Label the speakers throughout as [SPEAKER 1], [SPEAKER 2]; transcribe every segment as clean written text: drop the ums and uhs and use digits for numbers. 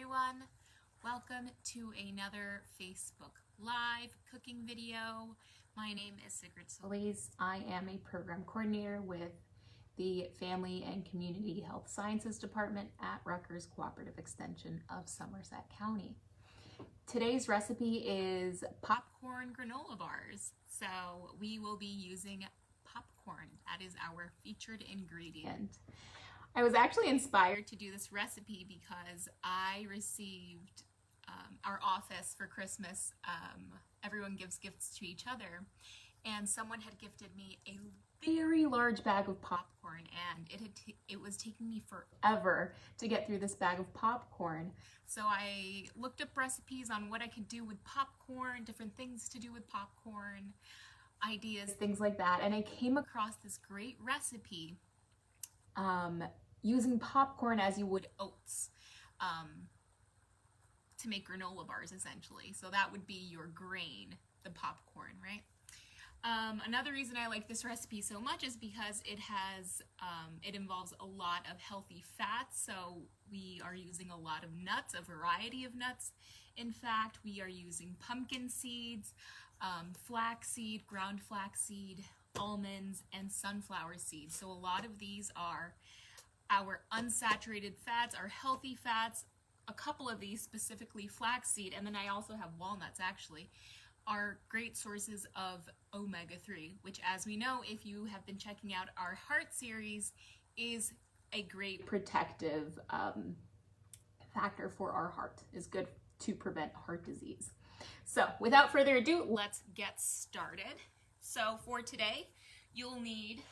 [SPEAKER 1] everyone. Welcome to another Facebook Live cooking video. My name is Sigrid Solis. I am a program coordinator with the Family and Community Health Sciences Department at Rutgers Cooperative Extension of Somerset County. Today's recipe is popcorn granola bars. So we will be using popcorn. That is our featured ingredient. I was actually inspired to do this recipe because I received our office for Christmas. Everyone gives gifts to each other, and someone had gifted me a very large bag of popcorn, and it was taking me forever to get through this bag of popcorn. So I looked up recipes on what I could do with popcorn, different things to do with popcorn, ideas, things like that, and I came across this great recipe using popcorn as you would oats to make granola bars, essentially. So that would be your grain, the popcorn, right? Another reason I like this recipe so much is because it involves a lot of healthy fats. So we are using a lot of nuts, a variety of nuts. In fact, we are using pumpkin seeds, flaxseed, ground flaxseed, almonds, and sunflower seeds. So a lot of these are our unsaturated fats, our healthy fats. A couple of these, specifically flaxseed, and then I also have walnuts actually, are great sources of omega-3, which, as we know, if you have been checking out our heart series, is a great protective factor for our heart. Is good to prevent heart disease. So without further ado, let's get started. So for today, you'll need,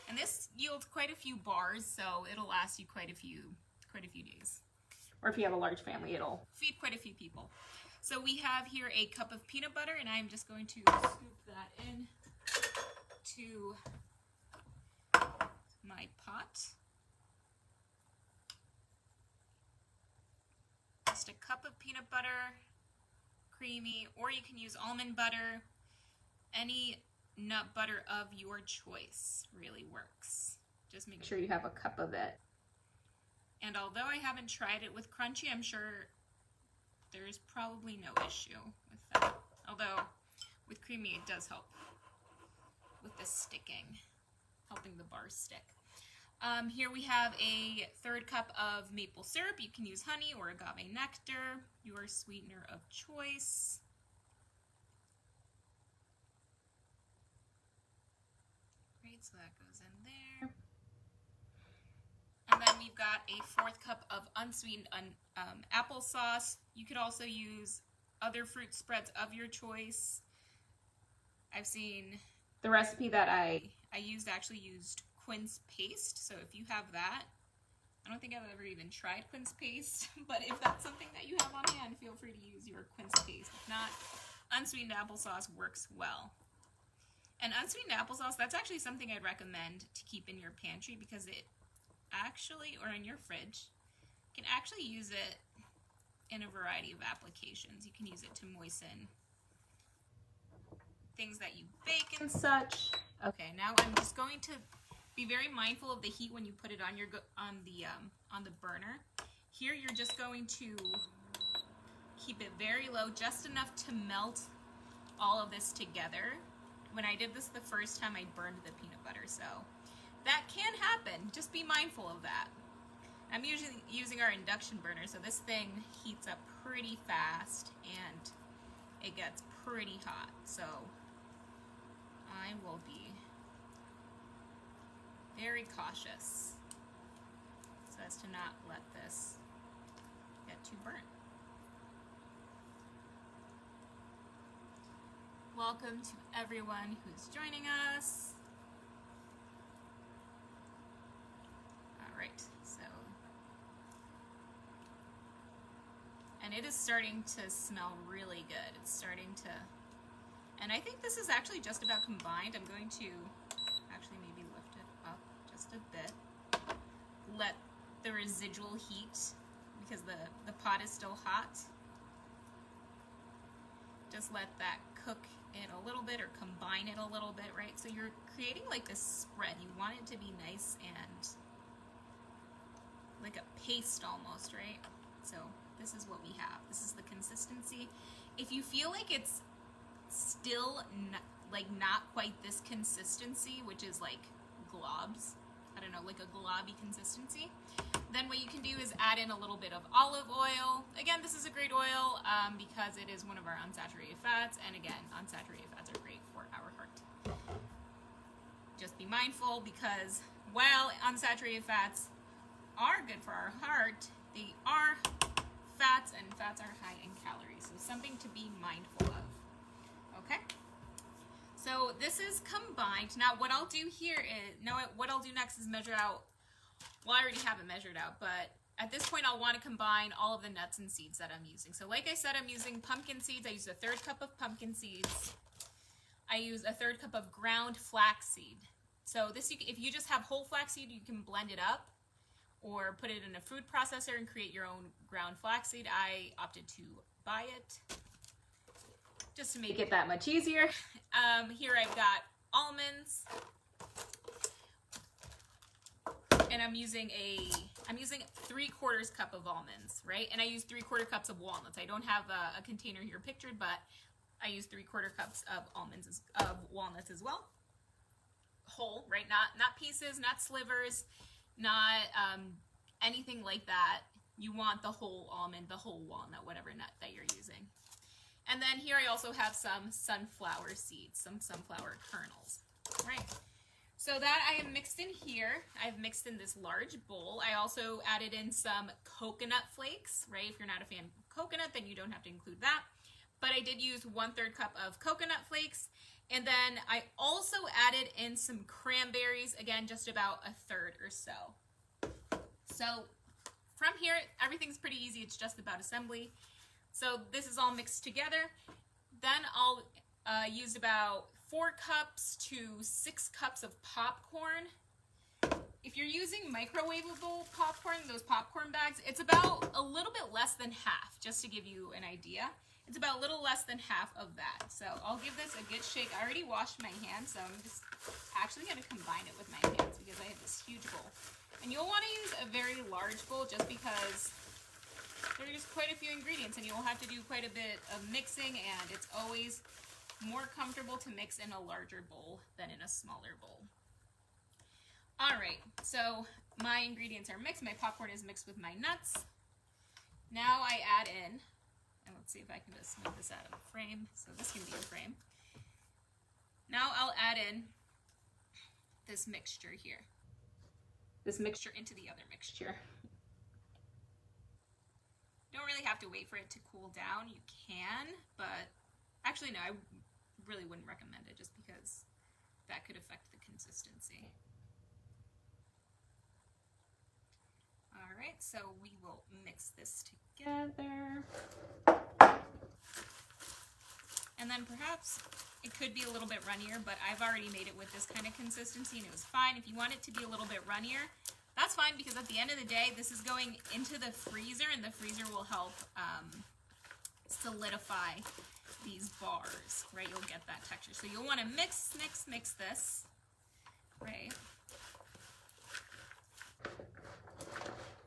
[SPEAKER 1] and this yields quite a few bars, so it'll last you quite a few days. Or if you have a large family, it'll feed quite a few people. So we have here a cup of peanut butter, and I'm just going to scoop that in to my pot. Just a cup of peanut butter, creamy, or you can use almond butter. Any nut butter of your choice really works. Just make sure you have a cup of it. And although I haven't tried it with crunchy, I'm sure there's probably no issue with that. Although with creamy, it does help with the sticking, helping the bars stick. Here we have a third cup of maple syrup. You can use honey or agave nectar, your sweetener of choice. Great, so that goes in there. And then we've got a fourth cup of unsweetened applesauce. You could also use other fruit spreads of your choice. I've seen the recipe that I actually used quince paste. So if you have that, I don't think I've ever even tried quince paste, but if that's something that you have on hand, feel free to use your quince paste. If not, unsweetened applesauce works well. And unsweetened applesauce, that's actually something I'd recommend to keep in your pantry because it actually, or in your fridge, you can actually use it in a variety of applications. You can use it to moisten things that you bake and such. Okay, now I'm just going to be very mindful of the heat when you put it on your on the burner. Here you're just going to keep it very low, just enough to melt all of this together. When I did this the first time, I burned the peanut butter, so that can happen. Just be mindful of that. I'm usually using our induction burner, so this thing heats up pretty fast and it gets pretty hot. So I will be very cautious so as to not let this get too burnt. Welcome to everyone who's joining us. Right, so, and it is starting to smell really good. It's starting to, and I think this is actually just about combined. I'm going to actually maybe lift it up just a bit. Let the residual heat, because the pot is still hot, just let that cook it a little bit or combine it a little bit, right? So you're creating like this spread. You want it to be nice and like a paste almost, right? So this is what we have. This is the consistency. If you feel like it's still not quite this consistency, which is like globs, I don't know, like a globby consistency, then what you can do is add in a little bit of olive oil. Again, this is a great oil because it is one of our unsaturated fats, and again, unsaturated fats are great for our heart. Just be mindful, because while unsaturated fats are good for our heart, they are fats, and fats are high in calories, so something to be mindful of. Okay? So this is combined. Now what I'll do here is, what I'll do next is measure out, well, I already have it measured out, but at this point I'll want to combine all of the nuts and seeds that I'm using. So like I said, I'm using pumpkin seeds. I use a 1/3 cup of pumpkin seeds. I use a 1/3 cup of ground flaxseed. So this, if you just have whole flaxseed, you can blend it up or put it in a food processor and create your own ground flaxseed. I opted to buy it just to make it that much easier. Here I've got almonds, and I'm using 3/4 cup of almonds, right? And I use 3/4 cups of walnuts. I don't have a container here pictured, but I use 3/4 cups of walnuts as well. Whole, right? Not pieces, not slivers, not anything like that. You want the whole almond, the whole walnut, whatever nut that you're using. And then here I also have some sunflower seeds, some sunflower kernels, right? So that I have mixed in here. I've mixed in this large bowl. I also added in some coconut flakes, right? If you're not a fan of coconut, then you don't have to include that. But I did use 1/3 cup of coconut flakes. And then I also added in some cranberries, again, just about 1/3 or so. So from here, everything's pretty easy. It's just about assembly. So this is all mixed together. Then I'll use about 4 cups to 6 cups of popcorn. If you're using microwavable popcorn, those popcorn bags, it's about a little bit less than half, just to give you an idea. It's about a little less than half of that. So I'll give this a good shake. I already washed my hands, so I'm just actually going to combine it with my hands because I have this huge bowl. And you'll want to use a very large bowl just because there's quite a few ingredients and you'll have to do quite a bit of mixing, and it's always more comfortable to mix in a larger bowl than in a smaller bowl. Alright, so my ingredients are mixed. My popcorn is mixed with my nuts. Now I add in, and let's see if I can just move this out of the frame, so this can be a frame. Now I'll add in this mixture here. This mixture into the other mixture. Don't really have to wait for it to cool down. You can, but actually no, I really wouldn't recommend it just because that could affect the consistency. Alright, so we will mix this together. And then perhaps it could be a little bit runnier, but I've already made it with this kind of consistency and it was fine. If you want it to be a little bit runnier, that's fine, because at the end of the day, this is going into the freezer, and the freezer will help solidify these bars, right? You'll get that texture. So you'll want to mix this, right?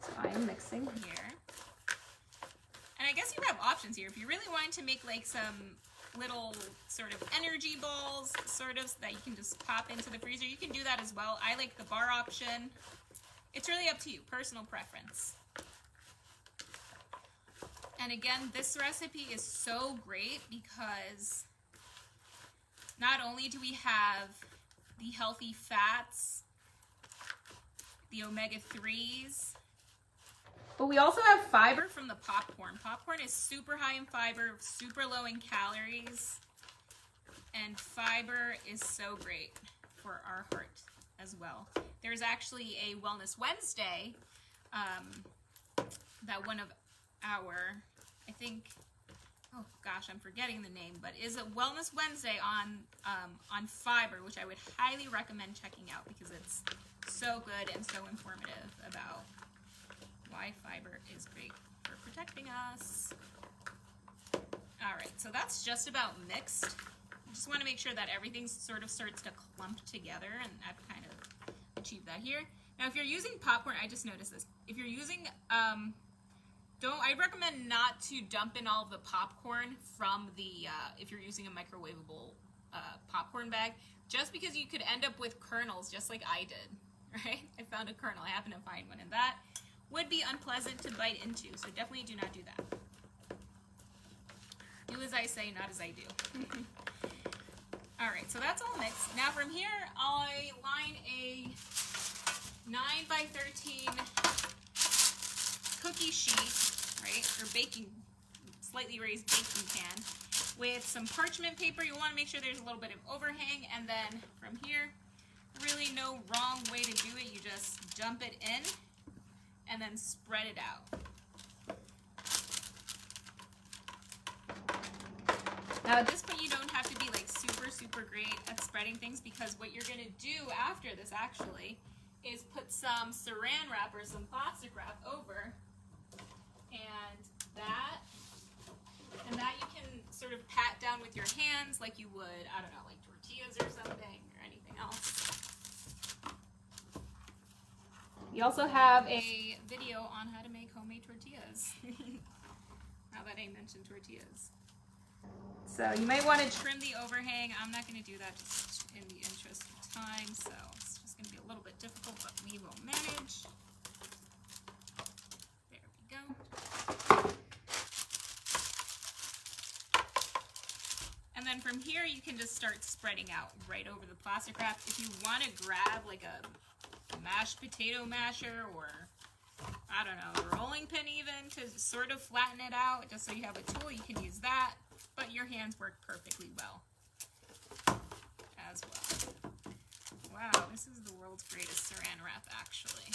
[SPEAKER 1] So I'm mixing here. And I guess you have options here. If you really wanted to make like some little sort of energy balls, sort of, that you can just pop into the freezer, you can do that as well. I like the bar option. It's really up to you, personal preference. And again, this recipe is so great because not only do we have the healthy fats, the omega-3s, but we also have fiber from the popcorn. Popcorn is super high in fiber, super low in calories, and fiber is so great for our heart as well. There's actually a Wellness Wednesday that one of our, I think, oh gosh, I'm forgetting the name, but is a Wellness Wednesday on fiber, which I would highly recommend checking out because it's so good and so informative about why fiber is great for protecting us. All right, so that's just about mixed. I just want to make sure that everything sort of starts to clump together, and I've kind of achieved that here. Now, if you're using popcorn, I just noticed this. If you're using I recommend not to dump in all of the popcorn from the, if you're using a microwavable popcorn bag, just because you could end up with kernels just like I did, right? I found a kernel, I happened to find one, and that would be unpleasant to bite into, so definitely do not do that. Do as I say, not as I do. Alright, so that's all mixed. Now from here, I line a 9 by 13 cookie sheet, right, or slightly raised baking pan with some parchment paper. You want to make sure there's a little bit of overhang, and then from here, really no wrong way to do it. You just dump it in and then spread it out. Now at this point you don't have to be like super great at spreading things, because what you're going to do after this actually is put some saran wrap or some plastic wrap over, and that you can sort of pat down with your hands like you would, I don't know, like tortillas or something or anything else. We also have a video on how to make homemade tortillas. Now that I mentioned tortillas. So you might want to trim the overhang. I'm not going to do that just in the interest of time, so it's just going to be a little bit difficult, but we will manage. There we go. And then from here you can just start spreading out right over the plastic wrap. If you want to grab like a mashed potato masher, or I don't know, a rolling pin even, to sort of flatten it out, just so you have a tool, you can use that. But your hands work perfectly well as well. Wow, this is the world's greatest saran wrap, actually,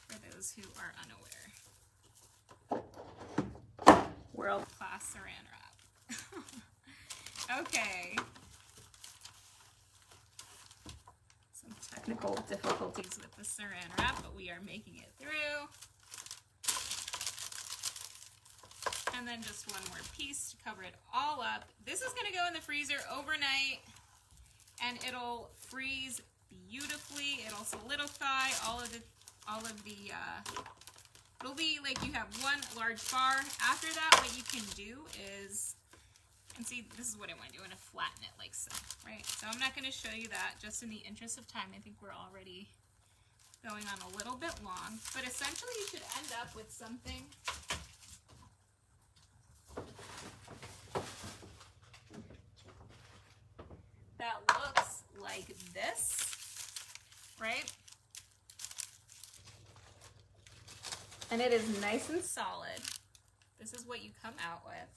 [SPEAKER 1] for those who are unaware. World-class saran wrap. Okay. Some technical difficulties with the saran wrap, but we are making it through. And then just one more piece to cover it all up. This is going to go in the freezer overnight, and it'll freeze beautifully. It'll solidify it'll be like you have one large bar. After that, what you can do is, and see, this is what I want to do. I want to flatten it like so, right? So I'm not going to show you that just in the interest of time. I think we're already going on a little bit long, but essentially you should end up with something that looks like this, right? And it is nice and solid. This is what you come out with.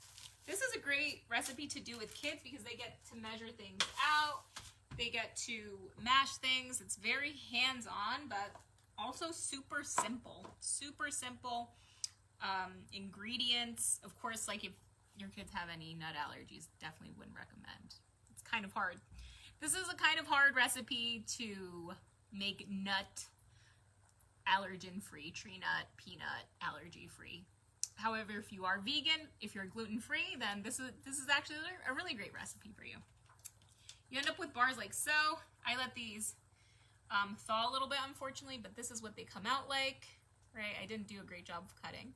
[SPEAKER 1] This is a great recipe to do with kids because they get to measure things out. They get to mash things. It's very hands-on, but also super simple. Super simple ingredients. Of course, like if your kids have any nut allergies, definitely wouldn't recommend. It's kind of hard. This is a kind of hard recipe to make nut allergen-free, tree nut, peanut allergy-free. However, if you are vegan, if you're gluten-free, then this is actually a really great recipe for you. You end up with bars like so. I let these thaw a little bit, unfortunately, but this is what they come out like, right? I didn't do a great job of cutting,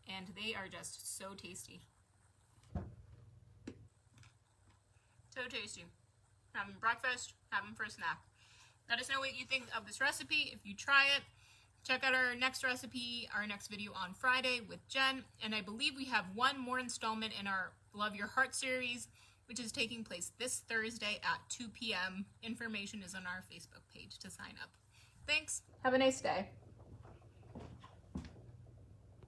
[SPEAKER 1] and they are just so tasty. So tasty. Have them breakfast, have them for a snack. Let us know what you think of this recipe. If you try it, check out our next recipe, our next video on Friday with Jen. And I believe we have one more installment in our Love Your Heart series, which is taking place this Thursday at 2 p.m. Information is on our Facebook page to sign up. Thanks. Have a nice day.